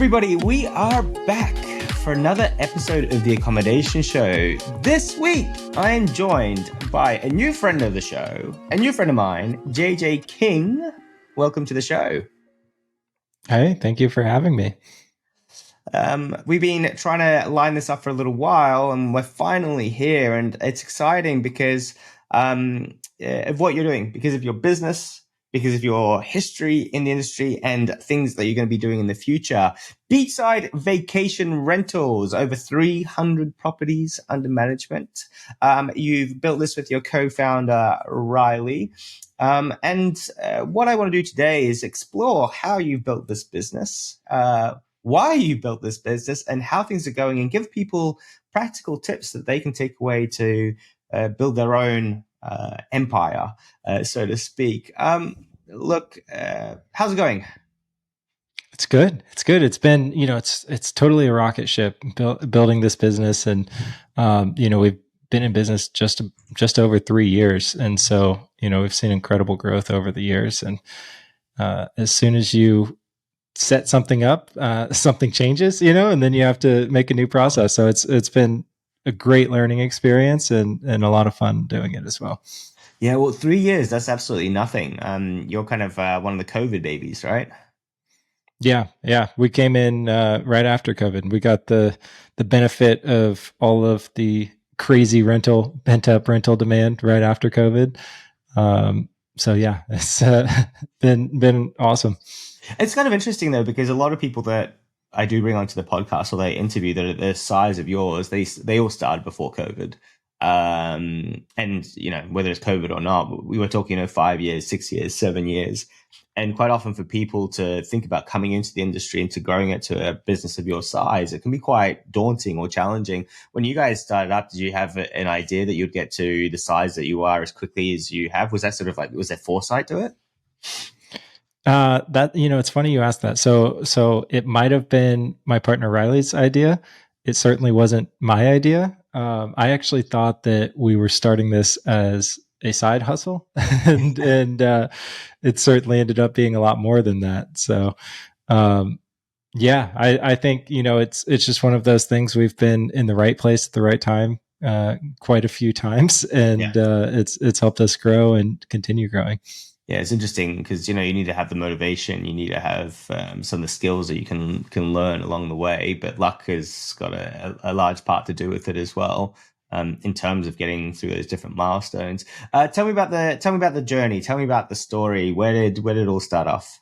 everybody, we are back for another episode of the Accommodation Show. This week, I am joined by a new friend of the show, a new friend of mine, JJ King. Welcome to the show. Hey, thank you for having me. We've been trying to line this up for a little while, and we're finally here, and it's exciting because of what you're doing, because of your business, because of your history in the industry and things that you're going to be doing in the future. Beachside Vacation Rentals, over 300 properties under management. You've built this with your co-founder, Riley. And what I want to do today is explore how you've built this business, why you built this business, and how things are going, and give people practical tips that they can take away to build their own empire, so to speak. Look, how's it going? It's good. It's good. It's been, it's totally a rocket ship building this business. And, we've been in business just over 3 years. And so, we've seen incredible growth over the years. And as soon as you set something up, something changes, and then you have to make a new process. So it's been a great learning experience and a lot of fun doing it as well. Yeah, well, 3 years, that's absolutely nothing. You're kind of one of the COVID babies, right? Yeah. We came in right after COVID. We got the benefit of all of the crazy pent up rental demand right after COVID. So yeah, it's been awesome. It's kind of interesting though, because a lot of people that I do bring onto the podcast or they interview that are the size of yours, they all started before COVID. And whether it's COVID or not, we were talking 5 years, 6 years, 7 years. And quite often for people to think about coming into the industry and to growing it to a business of your size, it can be quite daunting or challenging. When you guys started up, did you have an idea that you'd get to the size that you are as quickly as you have? Was that sort of was there foresight to it? It's funny you asked that. So it might have been my partner Riley's idea. It certainly wasn't my idea. I actually thought that we were starting this as a side hustle, and it certainly ended up being a lot more than that. So, I think it's just one of those things. We've been in the right place at the right time quite a few times, and it's helped us grow and continue growing. Yeah, it's interesting because you need to have the motivation, you need to have some of the skills that you can learn along the way. But luck has got a large part to do with it as well, in terms of getting through those different milestones. Tell me about the journey. Tell me about the story. Where did it all start off?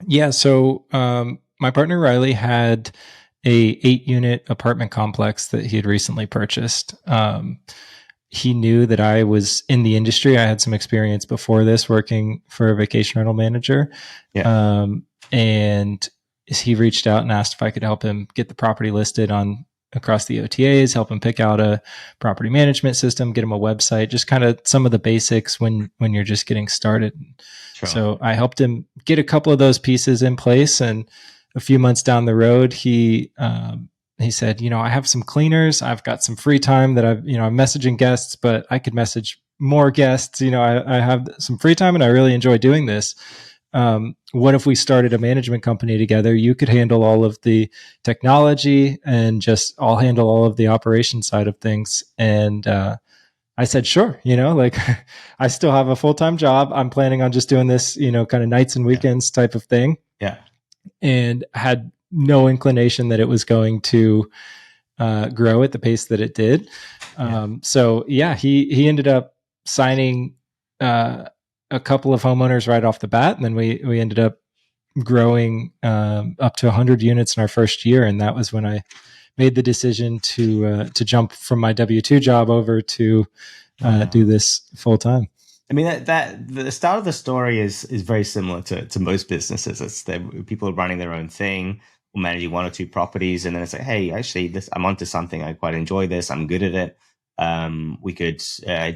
Yeah, so my partner Riley had a 8-unit apartment complex that he had recently purchased. He knew that I was in the industry. I had some experience before this working for a vacation rental manager. Yeah. And he reached out and asked if I could help him get the property listed across the OTAs, help him pick out a property management system, get him a website, just kind of some of the basics when you're just getting started. Sure. So I helped him get a couple of those pieces in place. And a few months down the road, he said, I have some cleaners. I've got some free time that I'm messaging guests, but I could message more guests. I have some free time and I really enjoy doing this. What if we started a management company together? You could handle all of the technology and I'll handle all of the operation side of things. And, I said, sure, I still have a full-time job. I'm planning on just doing this, kind of nights and weekends type of thing. Yeah. And had no inclination that it was going to grow at the pace that it did. He ended up signing a couple of homeowners right off the bat, and then we ended up growing up to 100 units in our first year, and that was when I made the decision to jump from my W-2 job over to do this full time. I mean, that the start of the story is very similar to most businesses. It's people are running their own thing, or managing 1 or 2 properties, and then it's like, hey, actually, I'm onto something. I quite enjoy this. I'm good at it. We could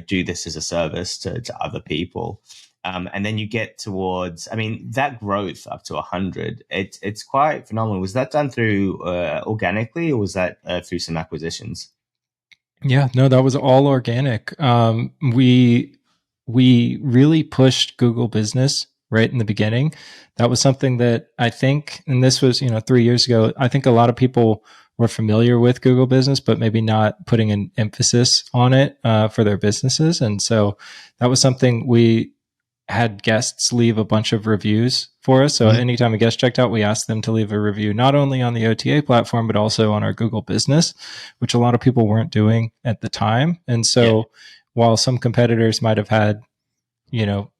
do this as a service to other people. And then you get towards, that growth up to 100, it's quite phenomenal. Was that done through organically, or was that through some acquisitions? Yeah, no, that was all organic. We really pushed Google Business right in the beginning. That was something that I think, and this was, 3 years ago, I think a lot of people were familiar with Google Business, but maybe not putting an emphasis on it for their businesses. And so that was something we had guests leave a bunch of reviews for us. So Mhm. anytime a guest checked out, we asked them to leave a review, not only on the OTA platform, but also on our Google Business, which a lot of people weren't doing at the time. And Yeah. so while some competitors might have had,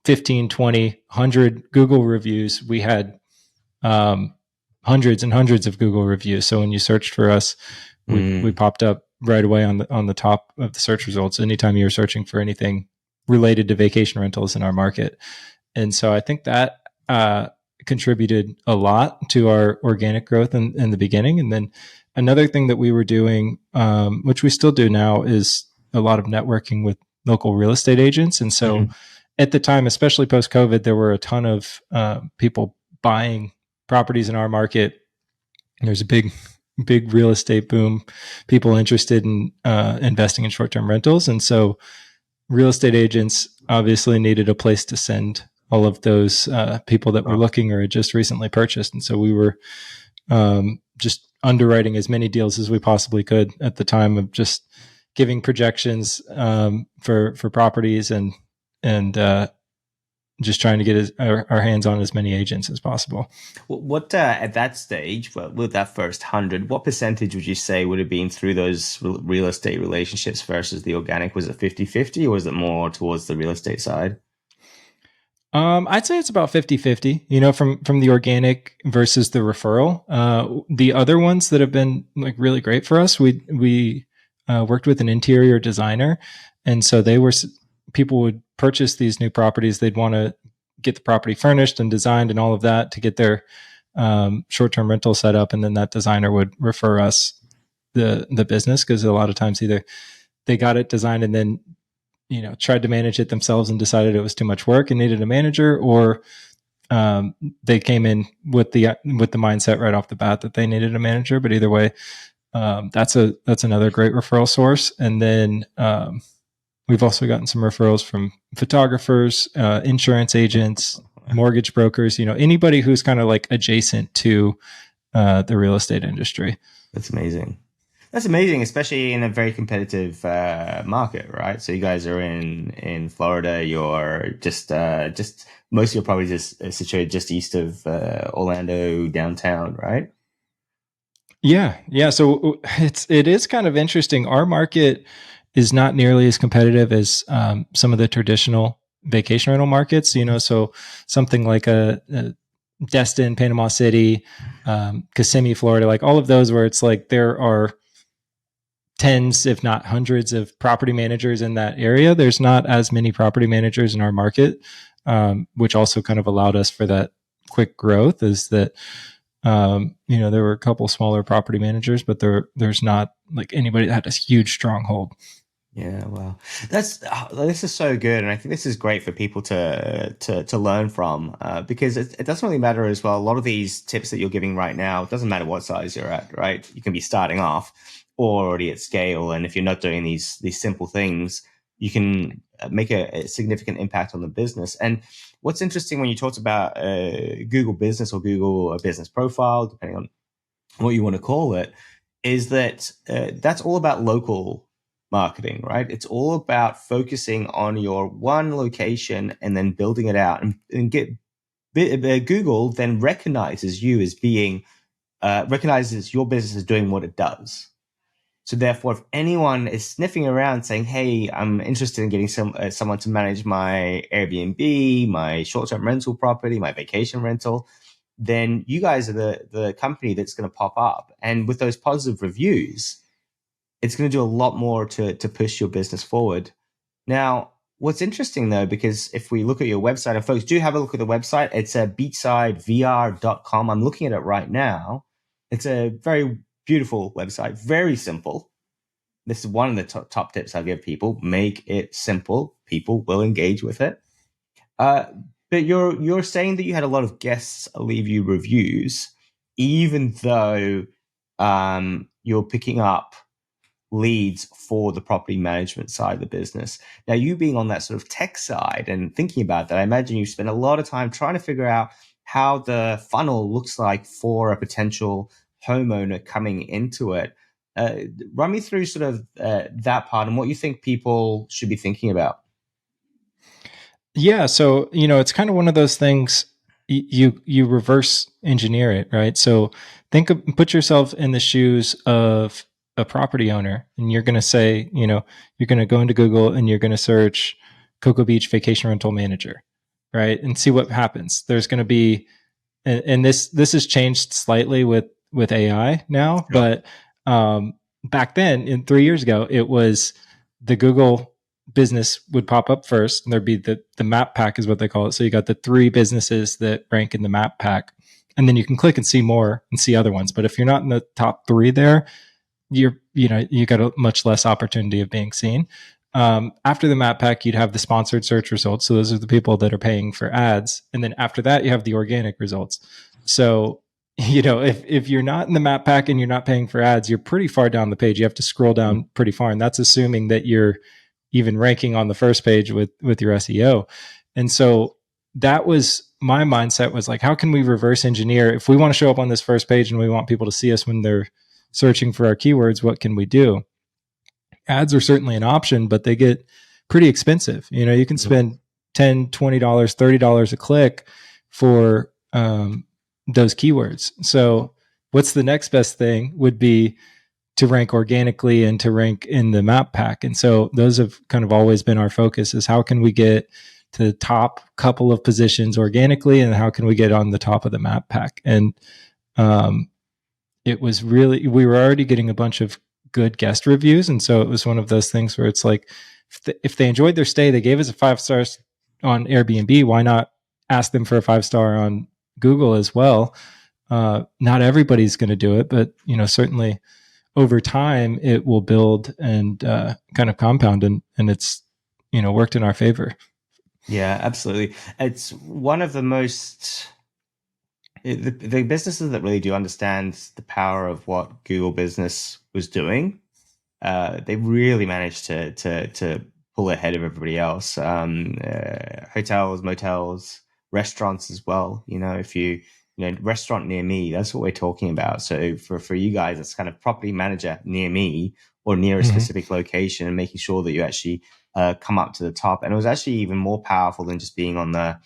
15, 20, 100 Google reviews, we had um, hundreds and hundreds of Google reviews. So when you searched for us, we Mm. popped up right away on the top of the search results anytime you were searching for anything related to vacation rentals in our market. And so I think that contributed a lot to our organic growth in the beginning. And then another thing that we were doing, which we still do now, is a lot of networking with local real estate agents. And so Mhm. at the time, especially post COVID, there were a ton of people buying properties in our market. There's a big real estate boom, people interested in investing in short term rentals. And so real estate agents obviously needed a place to send all of those people that were Oh, looking or had just recently purchased. And so we were just underwriting as many deals as we possibly could at the time of just giving projections for properties and just trying to get our hands on as many agents as possible. what at that stage, well, with that first 100, what percentage would you say would have been through those real estate relationships versus the organic? Was it 50-50, or was it more towards the real estate side? I'd say it's about 50-50, from the organic versus the referral. The other ones that have been like really great for us, we worked with an interior designer. And so people would purchase these new properties. They'd want to get the property furnished and designed and all of that to get their short-term rental set up. And then that designer would refer us the business, because a lot of times either they got it designed and then tried to manage it themselves and decided it was too much work and needed a manager, or they came in with the mindset right off the bat that they needed a manager. But either way, that's another great referral source. And then we've also gotten some referrals from photographers, insurance agents, mortgage brokers. Anybody who's kind of like adjacent to the real estate industry. That's amazing. That's amazing, especially in a very competitive market, right? So you guys are in Florida. You're just most of your properties is situated just east of Orlando downtown, right? Yeah. So it is kind of interesting. Our market is not nearly as competitive as some of the traditional vacation rental markets. So something like a Destin, Panama City, Kissimmee, Florida, like all of those, where it's like there are tens, if not hundreds, of property managers in that area. There's not as many property managers in our market, which also kind of allowed us for that quick growth. Is that there were a couple smaller property managers, but there's not like anybody that had a huge stronghold. Yeah, well, this is so good, and I think this is great for people to learn from because it doesn't really matter as well. A lot of these tips that you're giving right now, it doesn't matter what size you're at, right? You can be starting off or already at scale, and if you're not doing these simple things, you can make a significant impact on the business. And what's interesting when you talked about Google Business or Google Business Profile, depending on what you want to call it, is that that's all about local marketing, right? It's all about focusing on your one location and then building it out and get Google then recognizes you as being recognizes your business as doing what it does. So therefore, if anyone is sniffing around saying, "Hey, I'm interested in getting someone to manage my Airbnb, my short-term rental property, my vacation rental," then you guys are the company that's going to pop up. And with those positive reviews, it's going to do a lot more to push your business forward. Now, what's interesting though, because if we look at your website, and folks do have a look at the website, it's beachsidevr.com. I'm looking at it right now. It's a very beautiful website, very simple. This is one of the top tips I give people: make it simple. People will engage with it. Uh, but you're saying that you had a lot of guests leave you reviews, even though you're picking up leads for the property management side of the business. Now, you being on that sort of tech side and thinking about that, I imagine you spend a lot of time trying to figure out how the funnel looks like for a potential homeowner coming into it. Uh, Run me through sort of that part and what you think people should be thinking about. Yeah, so it's kind of one of those things. You reverse engineer it, right? So put yourself in the shoes of a property owner, and you're going to say, you're going to go into Google and you're going to search Cocoa Beach Vacation Rental Manager, right, and see what happens. There's going to be, and this has changed slightly with AI now, Sure. but back then, in 3 years ago, it was the Google business would pop up first, and there'd be the map pack is what they call it. So you got the three businesses that rank in the map pack, and then you can click and see more and see other ones. But if you're not in the top three there, you got a much less opportunity of being seen. After the map pack, you'd have the sponsored search results. So those are the people that are paying for ads. And then after that, you have the organic results. So, if you're not in the map pack and you're not paying for ads, you're pretty far down the page. You have to scroll down pretty far. And that's assuming that you're even ranking on the first page with your SEO. And so that was my mindset, was like, how can we reverse engineer? If we want to show up on this first page and we want people to see us when they're searching for our keywords, what can we do? Ads are certainly an option, but they get pretty expensive. You can spend $10, $20, $30 a click for those keywords. So what's the next best thing would be to rank organically and to rank in the map pack. And so those have kind of always been our focus, is how can we get to the top couple of positions organically, and how can we get on the top of the map pack? And it was really, we were already getting a bunch of good guest reviews. And so it was one of those things where it's like, if they enjoyed their stay, they gave us a 5 stars on Airbnb, why not ask them for a 5-star on Google as well? Not everybody's going to do it, but certainly over time it will build and kind of compound, and it's worked in our favor. Yeah, absolutely. It's one of the most the businesses that really do understand the power of what Google Business was doing. They really managed to pull ahead of everybody else. Hotels, motels, restaurants as well. If restaurant near me, that's what we're talking about. So for you guys, it's kind of property manager near me or near a specific location, and making sure that you actually come up to the top. And it was actually even more powerful than just being on the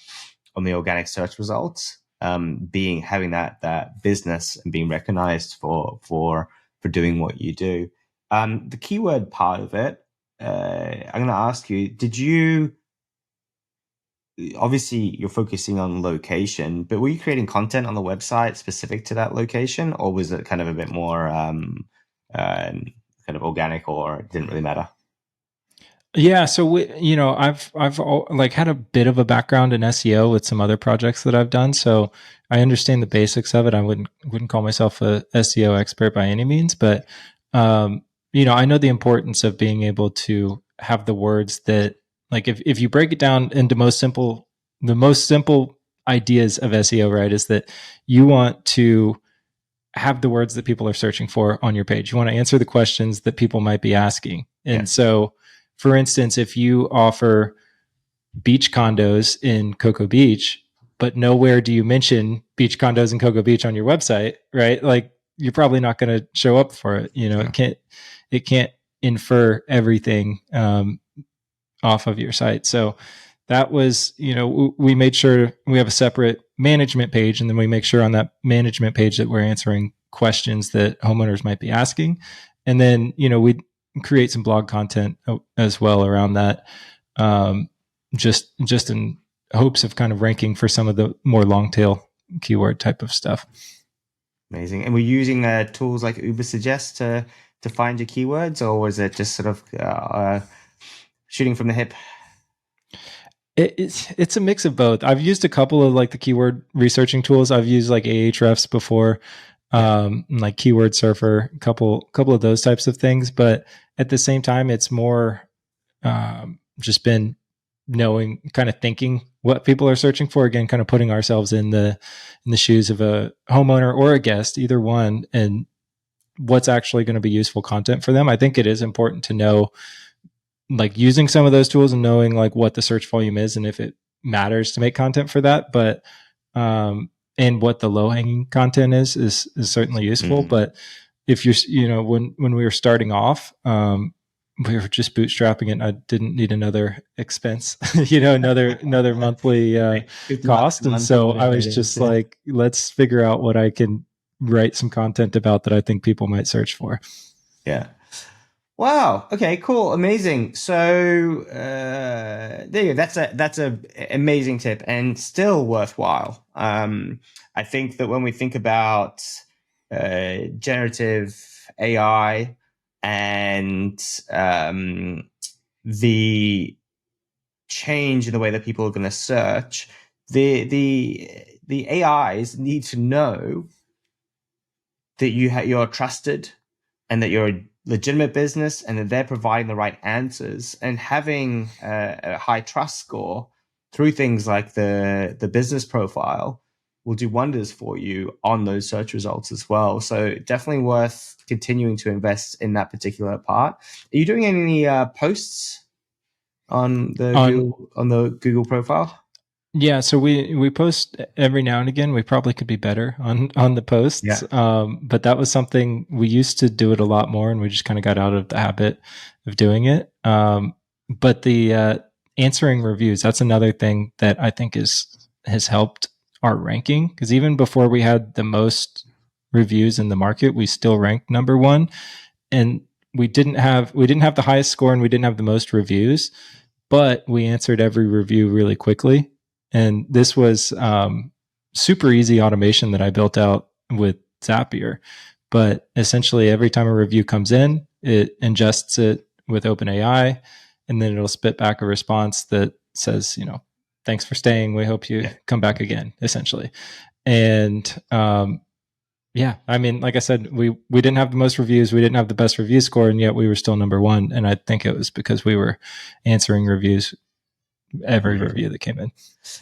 organic search results. Having that business and being recognized for doing what you do. The keyword part of it, I'm going to ask you, obviously you're focusing on location, but were you creating content on the website specific to that location, or was it kind of a bit more kind of organic, or it didn't really matter? Yeah, so I've like had a bit of a background in SEO with some other projects that I've done, so I understand the basics of it. I wouldn't call myself a SEO expert by any means, but I know the importance of being able to have the words that, like, if you break it down into the most simple ideas of SEO, right, is that you want to have the words that people are searching for on your page. You want to answer the questions that people might be asking, and so, for instance, if you offer beach condos in Cocoa Beach, but nowhere do you mention beach condos in Cocoa Beach on your website, right? Like, you're probably not going to show up for it. It can't infer everything off of your site. So that was, we made sure we have a separate management page, and then we make sure on that management page that we're answering questions that homeowners might be asking. And then, we create some blog content as well around that, just in hopes of kind of ranking for some of the more long tail keyword type of stuff. Amazing. And we're using tools like Uber Suggest to find your keywords, or was it just sort of shooting from the hip? It's a mix of both. I've used a couple of like the keyword researching tools. I've used like Ahrefs before, like Keyword Surfer, a couple of those types of things. But at the same time, it's more just been knowing, kind of thinking what people are searching for. Again, kind of putting ourselves in the shoes of a homeowner or a guest, either one, and what's actually going to be useful content for them. I think it is important to know, like, using some of those tools and knowing like what the search volume is and if it matters to make content for that. But and what the low hanging content is certainly useful. Mm. But if you're, when we were starting off, we were just bootstrapping it. And I didn't need another expense, another monthly Right. 50 bucks a cost. And month or so I whatever it was is. just like, let's figure out what I can write some content about that I think people might search for. Yeah. Wow. Okay. Cool. Amazing. So there you go. That's a amazing tip and still worthwhile. I think that when we think about generative AI and the change in the way that people are going to search, the AIs need to know that you're trusted and that you're a legitimate business and that they're providing the right answers, and having a high trust score through things like the business profile will do wonders for you on those search results as well. So definitely worth continuing to invest in that particular part. Are you doing any posts on the Google profile? Yeah, so we post every now and again. We probably could be better on the posts, Yeah. but that was something we used to do it a lot more, and we just kind of got out of the habit of doing it. But the answering reviews, that's another thing that I think has helped our ranking, because even before we had the most reviews in the market, we still ranked number one, and we didn't have the highest score and we didn't have the most reviews, but we answered every review really quickly. And this was super easy automation that I built out with Zapier. But essentially, every time a review comes in, it ingests it with OpenAI, and then it'll spit back a response that says, thanks for staying. We hope you come back again, essentially. And yeah, I mean, like I said, we didn't have the most reviews, we didn't have the best review score, and yet we were still number one. And I think it was because we were answering reviews, every review that came in.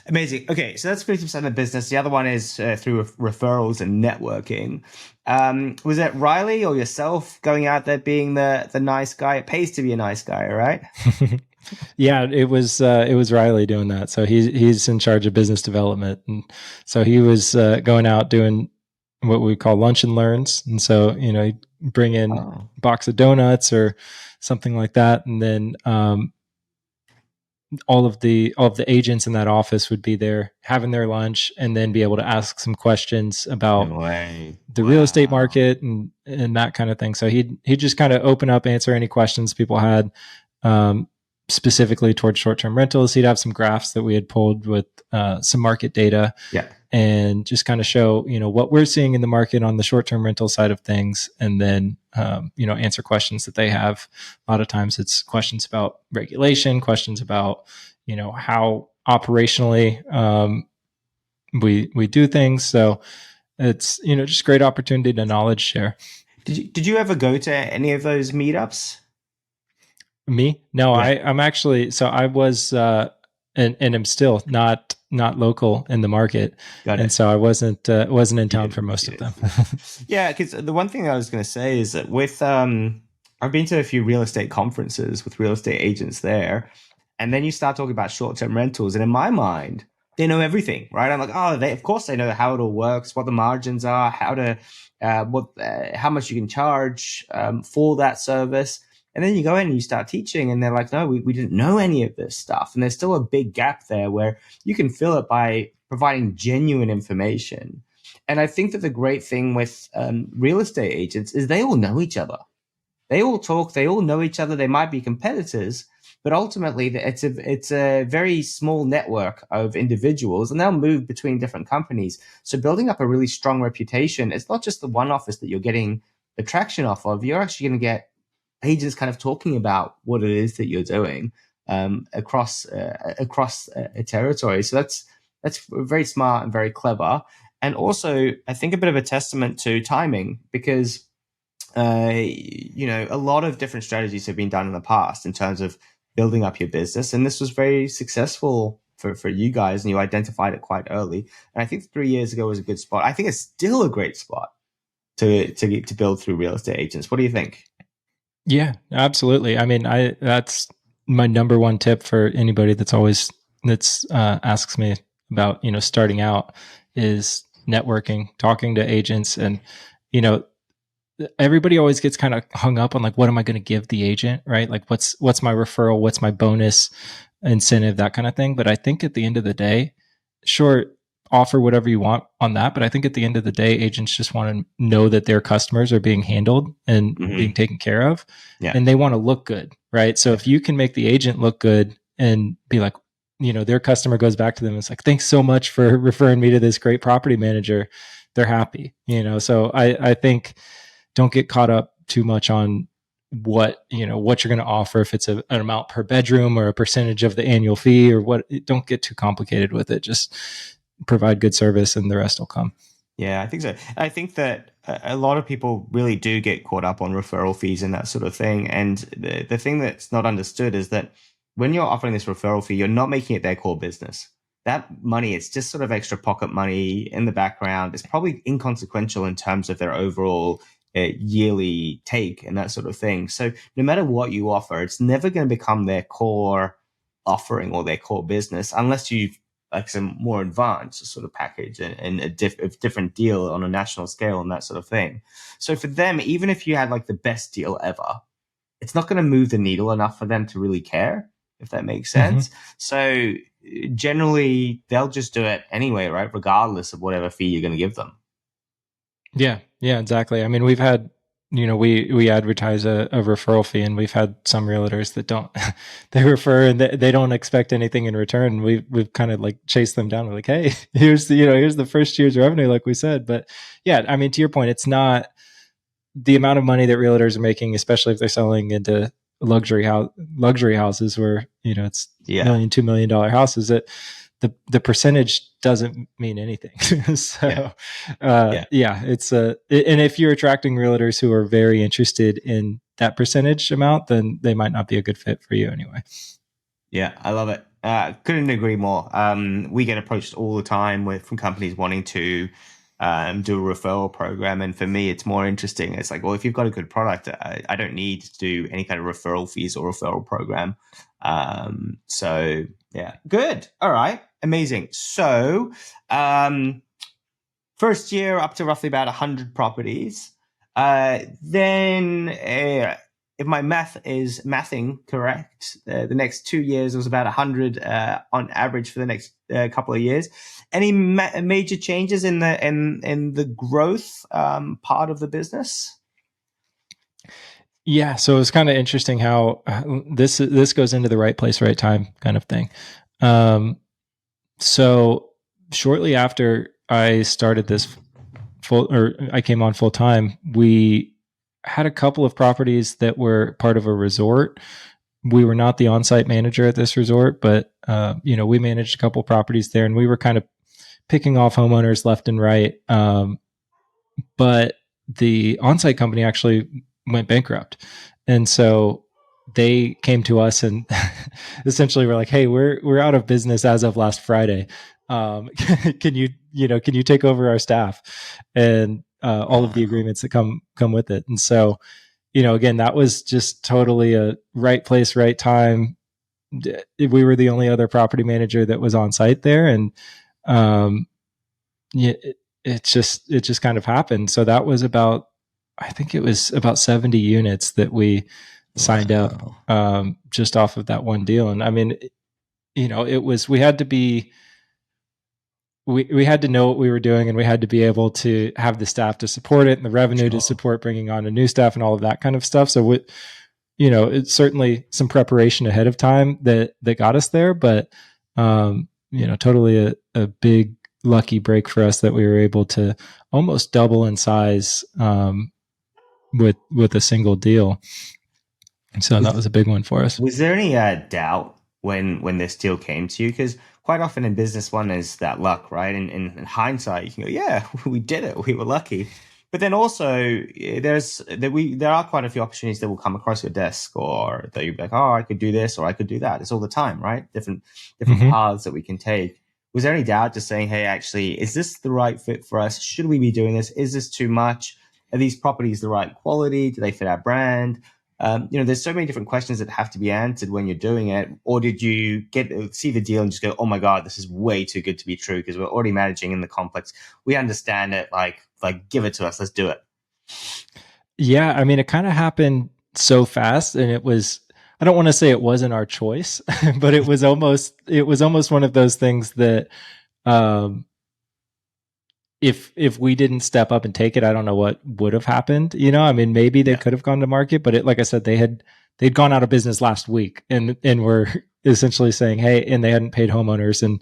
Amazing. Okay, so that's 50% of business. The other one is through referrals and networking. Was it Riley or yourself going out there being the nice guy? It pays to be a nice guy, right? Yeah, it was Riley doing that. So he's in charge of business development, and so he was going out doing what we call lunch and learns. And so he'd bring in a box of donuts or something like that, and then all of the agents in that office would be there having their lunch, and then be able to ask some questions about the real estate market and that kind of thing. So he'd just kind of open up, answer any questions people had, specifically towards short-term rentals. He'd have some graphs that we had pulled with some market data, and just kind of show what we're seeing in the market on the short-term rental side of things, and then answer questions that they have. A lot of times it's questions about regulation, questions about how operationally we do things. So it's just great opportunity to knowledge share. Did you ever go to any of those meetups? Me? No, yeah. I'm actually, so I was and I'm still not local in the market. And so I wasn't in town for most of them. Yeah, because the one thing I was going to say is that with I've been to a few real estate conferences with real estate agents there, and then you start talking about short-term rentals, and in my mind, they know everything, right? I'm like, of course they know how it all works, what the margins are, how much you can charge for that service. And then you go in and you start teaching, and they're like, no, we didn't know any of this stuff. And there's still a big gap there where you can fill it by providing genuine information. And I think that the great thing with real estate agents is they all know each other. They all talk, they all know each other. They might be competitors, but ultimately it's a very small network of individuals, and they'll move between different companies. So building up a really strong reputation, it's not just the one office that you're getting the traction off of. You're actually going to get agents kind of talking about what it is that you're doing across a territory. So that's very smart and very clever. And also, I think a bit of a testament to timing, because a lot of different strategies have been done in the past in terms of building up your business, and this was very successful for you guys, and you identified it quite early. And I think 3 years ago was a good spot. I think it's still a great spot to build through real estate agents. What do you think? Yeah, absolutely. I mean, I that's my number one tip for anybody that's asks me about, starting out, is networking, talking to agents. And you know everybody always gets kind of hung up on, like, what am I going to give the agent, right? Like, what's my referral, what's my bonus incentive, that kind of thing. But I think at the end of the day, sure, offer whatever you want on that, but I think at the end of the day, agents just want to know that their customers are being handled and being Mm-hmm. taken care of, Yeah. and they want to look good, right? So Yeah. if you can make the agent look good and be like, their customer goes back to them, it's like, thanks so much for referring me to this great property manager, they're happy. So I think, don't get caught up too much on what you're going to offer, if it's an amount per bedroom or a percentage of the annual fee or what. Don't get too complicated with it. Just provide good service and the rest will come. Yeah, I think so. I think that a lot of people really do get caught up on referral fees and that sort of thing. And the thing that's not understood is that when you're offering this referral fee, you're not making it their core business. That money, it's just sort of extra pocket money in the background. It's probably inconsequential in terms of their overall yearly take and that sort of thing. So no matter what you offer, it's never going to become their core offering or their core business unless you like some more advanced sort of package and a different deal on a national scale and that sort of thing. So for them, even if you had like the best deal ever, it's not going to move the needle enough for them to really care, if that makes Mm-hmm. sense. So generally, they'll just do it anyway, right? Regardless of whatever fee you're going to give them. Yeah, exactly. I mean, we've had, we advertise a referral fee, and we've had some realtors that don't, they refer and they don't expect anything in return. We've kind of like chased them down. We're like, hey, here's the first year's revenue, like we said. But yeah, I mean, to your point, it's not the amount of money that realtors are making, especially if they're selling into luxury houses where, it's Yeah. $1-2 million houses, that the percentage doesn't mean anything. Yeah. So Yeah. yeah, and if you're attracting realtors who are very interested in that percentage amount, then they might not be a good fit for you anyway. Yeah, I love it. Couldn't agree more. We get approached all the time from companies wanting to do a referral program, and for me, it's more interesting. It's like, well, if you've got a good product, I don't need to do any kind of referral fees or referral program. So yeah, good. All right, amazing. So first year up to roughly about 100 properties. Then if my math is mathing correct, the next 2 years was about 100 on average for the next couple of years. Any major changes in the growth part of the business? Yeah, so it's kind of interesting how this goes into the right place, right time kind of thing. So shortly after I started this I came on full time, we had a couple of properties that were part of a resort. We were not the on-site manager at this resort, but we managed a couple of properties there, and we were kind of picking off homeowners left and right. But the on-site company actually went bankrupt, and so they came to us and essentially were like, "Hey, we're out of business as of last Friday. Can you take over our staff and all of the agreements that come with it?" And so, again, that was just totally a right place, right time. We were the only other property manager that was on site there, and yeah, it just kind of happened. So that was I think it was about 70 units that we signed up just off of that one deal. And I mean, it was, we had to know what we were doing, and we had to be able to have the staff to support it and the revenue to support bringing on a new staff and all of that kind of stuff. So it's certainly some preparation ahead of time that got us there, but totally a big lucky break for us that we were able to almost double in size with a single deal. So that was a big one for us. Was there any doubt when this deal came to you? Because quite often in business, one is that luck, right? In hindsight, you can go, "Yeah, we did it. We were lucky." But then also, there are quite a few opportunities that will come across your desk, or that you're like, "Oh, I could do this, or I could do that." It's all the time, right? Different paths that we can take. Was there any doubt just saying, "Hey, actually, is this the right fit for us? Should we be doing this? Is this too much?" Are these properties the right quality? Do they fit our brand? There's so many different questions that have to be answered when you're doing it. Or did you see the deal and just go, oh my God, this is way too good to be true because we're already managing in the complex. We understand it. Like give it to us. Let's do it. Yeah, I mean, it kind of happened so fast, and it was. I don't want to say it wasn't our choice, but it was almost one of those things that um, if we didn't step up and take it, I don't know what would have happened. I mean, maybe they Yeah. could have gone to market, but like I said, they'd gone out of business last week, and were essentially saying, hey, and they hadn't paid homeowners in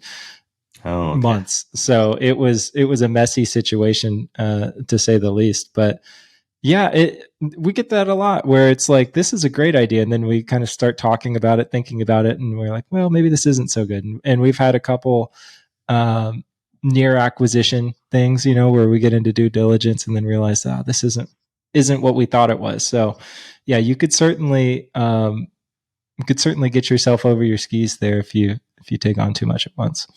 Oh, okay. months, so it was a messy situation, to say the least. But yeah, we get that a lot where it's like, this is a great idea. And then we kind of start talking about it, thinking about it, and we're like, well, maybe this isn't so good. And we've had a couple near acquisition things, where we get into due diligence and then realize, this isn't what we thought it was. So yeah, you could certainly get yourself over your skis there if you take on too much at once.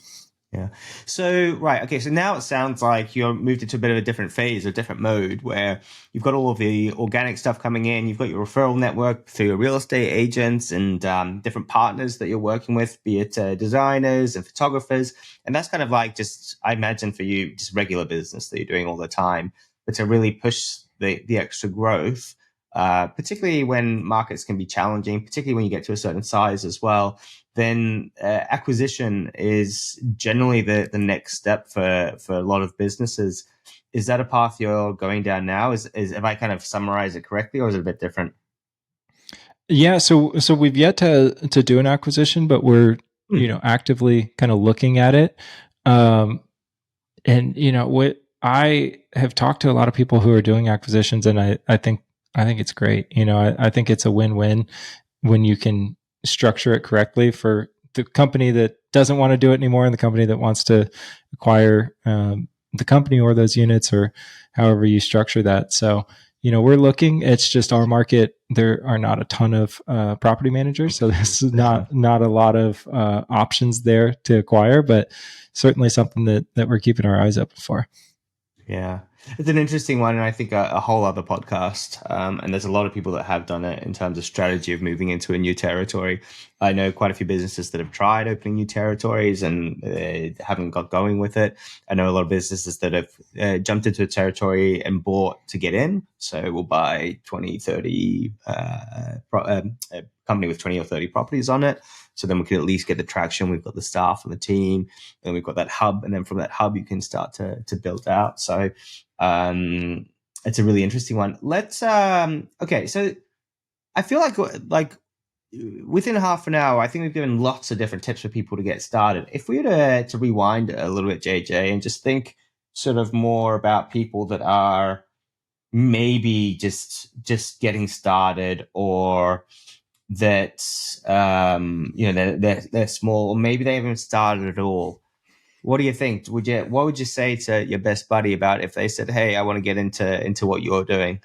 Yeah. So, right. Okay. So now it sounds like you're moved into a bit of a different phase, a different mode where you've got all of the organic stuff coming in. You've got your referral network through your real estate agents and different partners that you're working with, be it designers and photographers. And that's kind of like just, I imagine for you, just regular business that you're doing all the time. But to really push the extra growth, particularly when markets can be challenging, particularly when you get to a certain size as well, then acquisition is generally the next step for a lot of businesses. Is that a path you're going down now? Is Have I kind of summarized it correctly, or is it a bit different? Yeah, so we've yet to do an acquisition, but we're Hmm. actively kind of looking at it. Um, and what I have talked to a lot of people who are doing acquisitions, and I think it's great. I think it's a win-win when you can structure it correctly for the company that doesn't want to do it anymore and the company that wants to acquire the company or those units, or however you structure that. So we're looking. It's just our market. There are not a ton of property managers, so there's not a lot of options there to acquire, but certainly something that we're keeping our eyes open for. Yeah, it's an interesting one, and I think a whole other podcast. And there's a lot of people that have done it in terms of strategy of moving into a new territory. I know quite a few businesses that have tried opening new territories and haven't got going with it. I know a lot of businesses that have jumped into a territory and bought to get in. So we'll buy 20, 30, a company with 20 or 30 properties on it. So then we can at least get the traction. We've got the staff and the team, and we've got that hub. And then from that hub, you can start to build out. So it's a really interesting one. Let's okay. So I feel like within half an hour, I think we've given lots of different tips for people to get started. If we were to rewind it a little bit, JJ, and just think sort of more about people that are maybe just getting started, or that they're small, or maybe they haven't started at all. What do you think? What would you say to your best buddy about if they said, "Hey, I want to get into what you're doing"?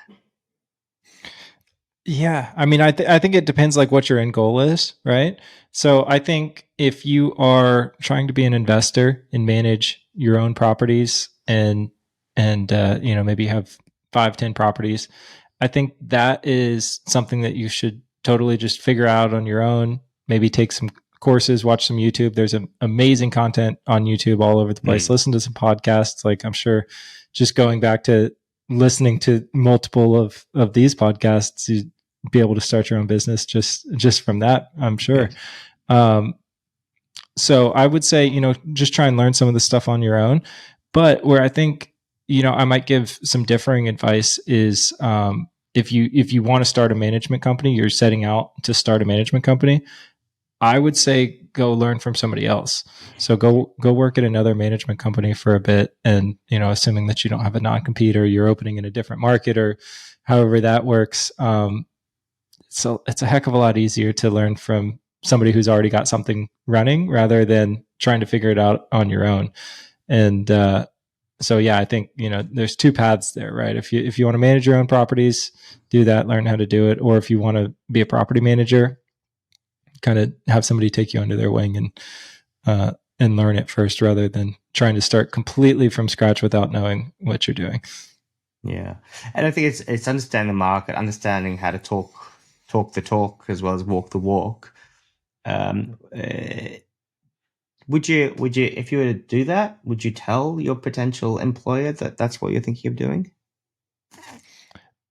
Yeah, I mean, I think it depends like what your end goal is, right? So I think if you are trying to be an investor and manage your own properties, and maybe have 5, 10 properties, I think that is something that you should totally just figure out on your own. Maybe take some courses, watch some YouTube. There's amazing content on YouTube all over the place. Mm, Listen to some podcasts. Like, I'm sure just going back to listening to multiple of these podcasts, you be able to start your own business just from that, I'm sure. good. Um, so I would say, just try and learn some of the stuff on your own. But where I think, I might give some differing advice is, if you want to start a management company, you're setting out to start a management company, I would say go learn from somebody else. So go work at another management company for a bit, and assuming that you don't have a non-compete or you're opening in a different market or however that works. So it's a heck of a lot easier to learn from somebody who's already got something running rather than trying to figure it out on your own. And so yeah, I think there's two paths there, right? If you want to manage your own properties, do that, learn how to do it. Or if you want to be a property manager, kind of have somebody take you under their wing and learn it first, rather than trying to start completely from scratch without knowing what you're doing. Yeah, and I think it's understanding the market, understanding how to talk the talk as well as walk the walk. Would you if you were to do that, would you tell your potential employer that that's what you're thinking of doing?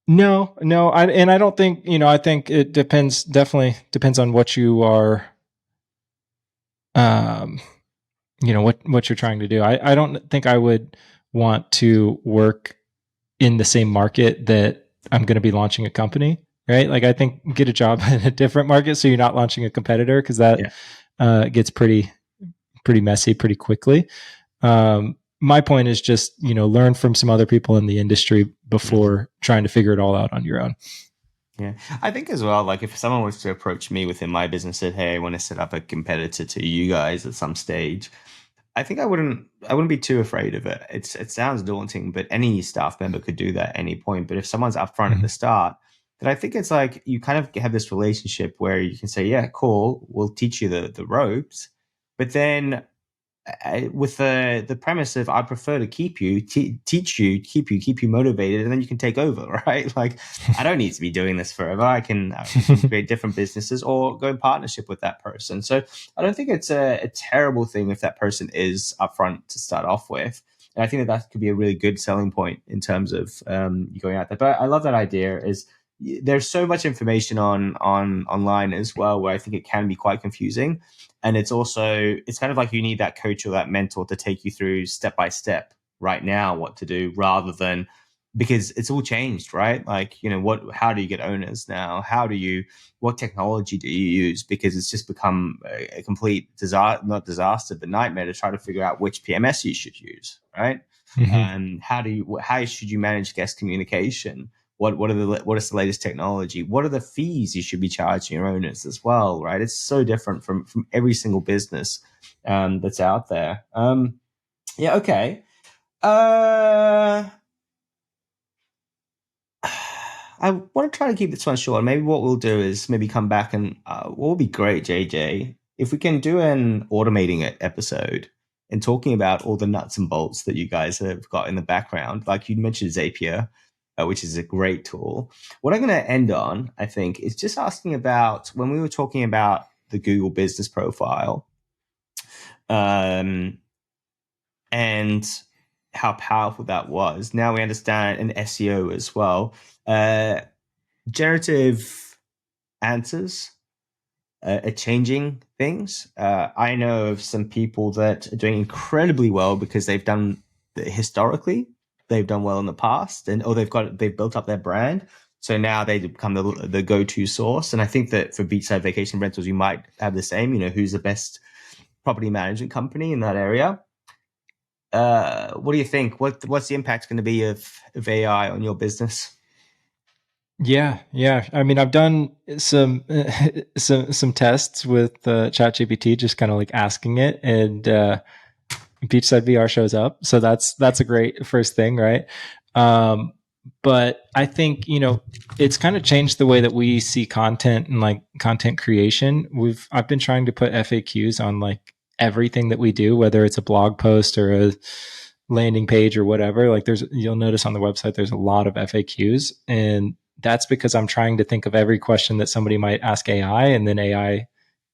No, no, and I don't think, I think it depends, definitely depends on what you are, um, what you're trying to do. I don't think I would want to work in the same market that I'm going to be launching a company, right? Like I think get a job in a different market so you're not launching a competitor, because that Yeah. gets pretty messy pretty quickly. My point is just, learn from some other people in the industry Mhm. before trying to figure it all out on your own. Yeah, I think as well, like if someone was to approach me within my business, said, "Hey, I want to set up a competitor to you guys at some stage," I think I wouldn't be too afraid of it. It sounds daunting, but any staff member could do that at any point. But if someone's upfront at the Mhm. start, then I think it's like you kind of have this relationship where you can say, "Yeah, cool, we'll teach you the ropes," but then with the premise of I prefer to keep you, teach you, keep you motivated, and then you can take over, right? Like I don't need to be doing this forever. We can create different businesses or go in partnership with that person. So I don't think it's a terrible thing if that person is upfront to start off with. And I think that that could be a really good selling point in terms of you going out there. But I love that idea. Is there's so much information on online as well, where I think it can be quite confusing, and it's kind of like you need that coach or that mentor to take you through step by step right now what to do, rather than, because it's all changed, right? Like, how do you get owners now? What technology do you use? Because it's just become a complete disaster, not disaster, but nightmare to try to figure out which PMS you should use, right? Mhm. And how should you manage guest communication? What is the latest technology? What are the fees you should be charging your owners as well, right? It's so different from every single business that's out there. Yeah, okay. Uh, I want to try to keep this one short. Maybe what we'll do is maybe come back and what would be great, JJ, if we can do an automating it episode and talking about all the nuts and bolts that you guys have got in the background. Like you mentioned Zapier, which is a great tool. What I'm going to end on, I think, is just asking about when we were talking about the Google business profile, um, and how powerful that was. Now we understand an SEO as well. Uh, Generative answers are changing things. I know of some people that are doing incredibly well because historically they've done well in the past, and or they've built up their brand. So now they become the go to source. And I think that for Beachside Vacation Rentals, you might have the same. Who's the best property management company in that area? What do you think? What's the impact going to be of AI on your business? Yeah, yeah. I mean, I've done some some tests with ChatGPT, just kind of like asking it, and Beachside VR shows up. So that's a great first thing, right? Um, but I think it's kind of changed the way that we see content and like content creation. I've been trying to put FAQs on like everything that we do, whether it's a blog post or a landing page or whatever. Like you'll notice on the website there's a lot of FAQs, and that's because I'm trying to think of every question that somebody might ask AI, and then AI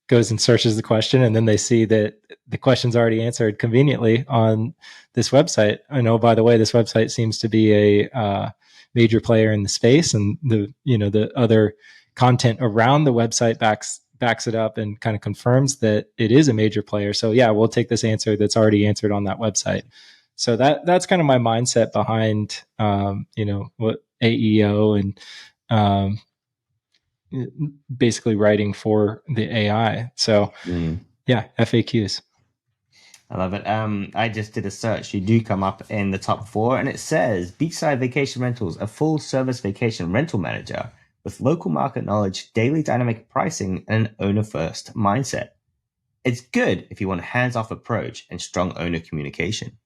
goes and searches the question, and then they see that the question's already answered conveniently on this website. I know, by the way, this website seems to be a major player in the space, and the other content around the website backs it up and kind of confirms that it is a major player. So yeah, we'll take this answer that's already answered on that website. So that's kind of my mindset behind what AEO and um, basically writing for the AI. So Mm. yeah, FAQs. I love it. I just did a search. You do come up in the top four, and it says Beachside Vacation Rentals, a full service vacation rental manager with local market knowledge, daily dynamic pricing, and an owner first mindset. It's good if you want a hands off approach and strong owner communication.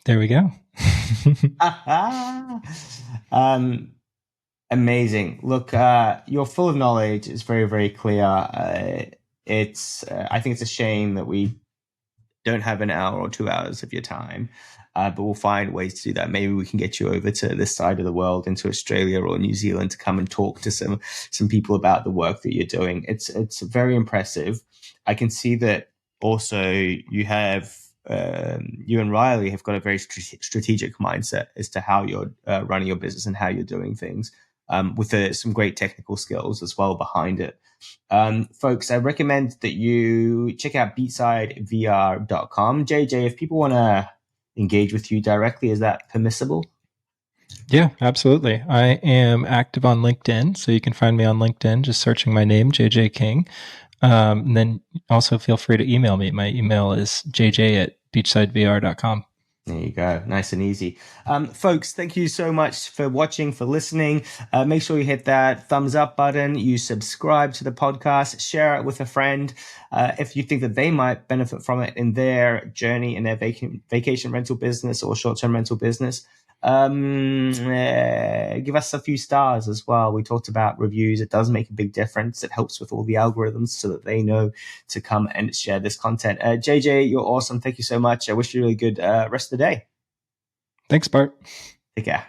There we go. um, Amazing. Look, you're full of knowledge. It's very, very clear. I think it's a shame that we don't have an hour or 2 hours of your time. But we'll find ways to do that. Maybe we can get you over to this side of the world, into Australia or New Zealand, to come and talk to some people about the work that you're doing. It's very impressive. I can see that also you have you and Riley have got a very strategic mindset as to how you're running your business and how you're doing things, with some great technical skills as well behind it. Folks, I recommend that you check out beachsidevr.com. JJ, if people want to engage with you directly, is that permissible? Yeah, absolutely. I am active on LinkedIn, so you can find me on LinkedIn just searching my name, JJ King. And then also feel free to email me. My email is jj@beachsidevr.com. There you go. Nice and easy. Folks, thank you so much for watching, for listening. Make sure you hit that thumbs up button. You subscribe to the podcast, share it with a friend. If you think that they might benefit from it in their journey in their vacation rental business or short-term rental business, give us a few stars as well. We talked about reviews. It does make a big difference. It helps with all the algorithms so that they know to come and share this content. JJ, you're awesome. Thank you so much. I wish you a really good rest of the day. Thanks, Bart. Take care.